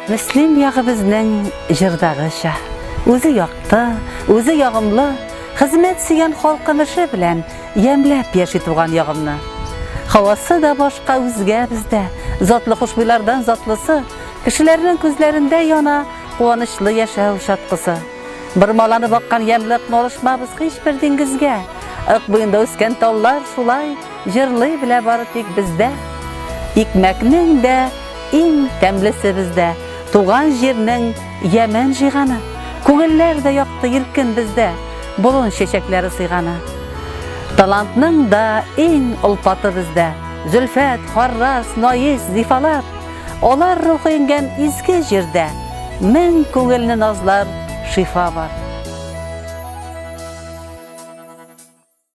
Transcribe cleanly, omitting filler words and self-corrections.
Müslüm yağı bizning jirdag'isha. O'zi yoqdi, o'zi yoqimli, xizmat sugan xalqimishi bilan yemlab yashaydigan yog'imni. Havası da boshqa o'zga bizda, zotli xushbo'ylardan zotlisi, kishilarning ko'zlarida yana quvonchli yashaw shatqisi. Bir molani boqqan yemliqni olishmabız hech bir dengizga. Iq bo'yinda o'sgan tollar sulay, jirli bila boritik bizda. Ikmakning da eng tamlisi bizda. Tuğan yerning Yemen jig'ani, ko'ngillarda yoqdi yirkin bizda, bulun sheshakları siyg'ani. Talantning da eng ulpati bizda, Zulfat, Xorras, Noyiz, Zifalar, olar ruhi ingan izgi yerda, ming ko'ngilni nozlar, shifo bor.